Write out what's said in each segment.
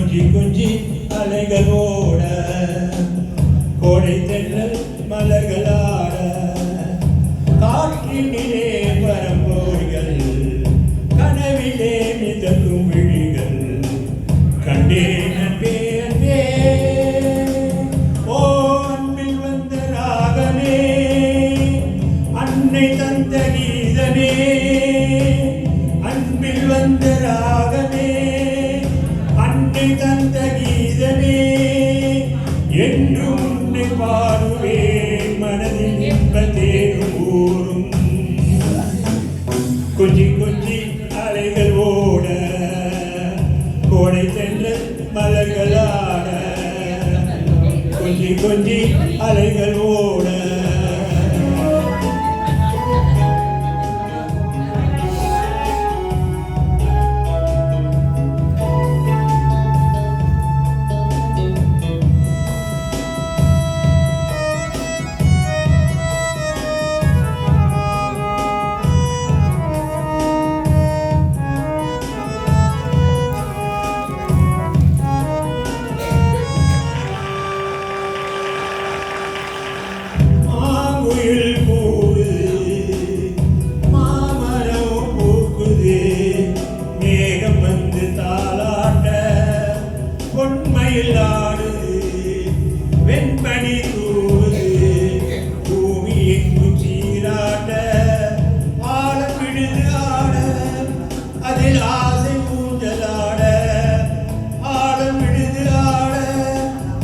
கொஞ்சி கொஞ்சி அலைகளோட கோடை தென்றல் மலர்களாட காற்றினிலே பரம்போடிகள் கனவிலே மிதக்கும் விழிகள் கண்டேன் அன்பே அன்பே ஓ அன்பில் வந்த ராகமே அன்னை தந்த கீதமே அன்பில் வந்த ராகமே அன்னை தந்த கீதமே என்றும் உன்னை பாடுவேன் மனதில் இன்பத்தேனும் ஊரும் கொஞ்சி கொஞ்சி அலைகள் ஓட கோடை தென்றல் மலர்களாட கொஞ்சி கொஞ்சி அலைகள் ஓட வெண்பனி தூது பூமி எங்கும் சீராட்ட ஆழம் விழுது ஆட அதில் ஆசை ஊஞ்சலாட ஆழம் விழுது ஆட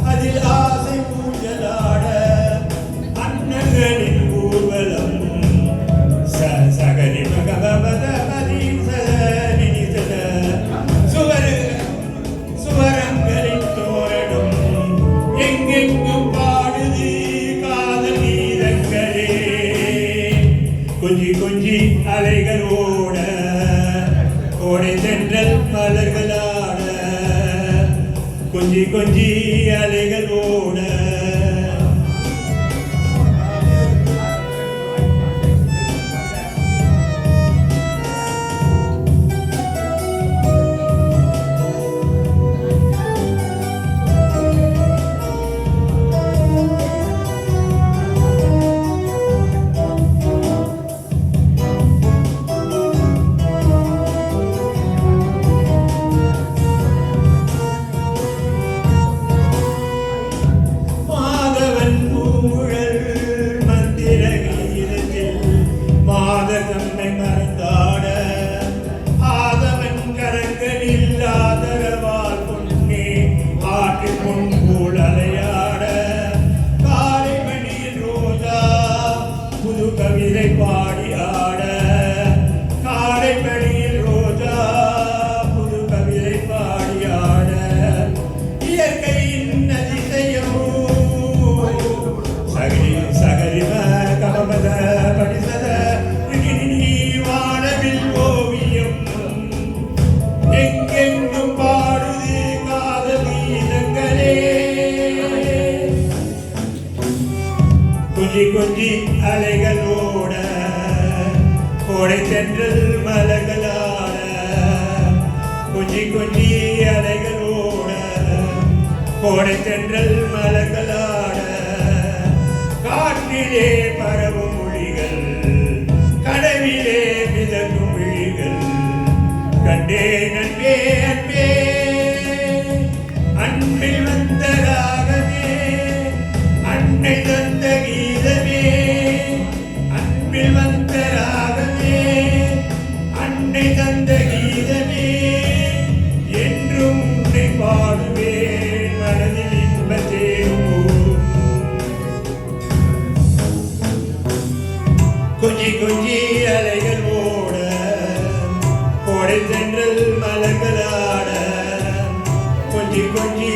அதில் ஆசை ஊஞ்சலாட அன்னங்களின் ஊர்வலம் சகரி மகபத சுவரங்களின் தோரணம் எங்கெங்கும் பாடுது காதல் கீதங்களே கொஞ்சி கொஞ்சி அலைகள் ஓட கோடை தென்றல் மலர்களாட கொஞ்சி கொஞ்சி அலைகள் ஓட தன்னை மறந்தாட ஆதவன் கரங்களில் ஆதரவால் பொன்னே ஆற்று பொன்போல் அலையாட காலை மணியில் ரோஜா புது கவிதை பாடி ஆட காலை மணியில் ரோஜா புது கவிதை பாடி ஆட இயற்கையின் அதிசயமோ சகரி சகரிம கமபத படிசத வானவில் ஓவியம் எங்கெங்கும் பாடுது காதல் கீதங்களே கொஞ்சி கொஞ்சி அலைகள் ஓட கோடை தென்றல் மலர்களாட கொஞ்சி கொஞ்சி அலைகள் ஓட கோடை தென்றல் மலர்களாட காற்றிலே பரவும் மொழிகள் கனவிலே மிதக்கும் விழிகள் கண்டேன் அன்பே அன்பே அன்பில் வந்த ராகமே அன்னை தந்த கீதமே அன்பில் வந்த ராகமே அன்னை தந்த கீதமே என்றும் உன்னை பாடுவேன் மனதில் இன்பத்தேனும் கொஞ்சி கொஞ்சி அலைகள் ஓட கோடை தென்றல் மலர்களாட கொஞ்சி கொஞ்சி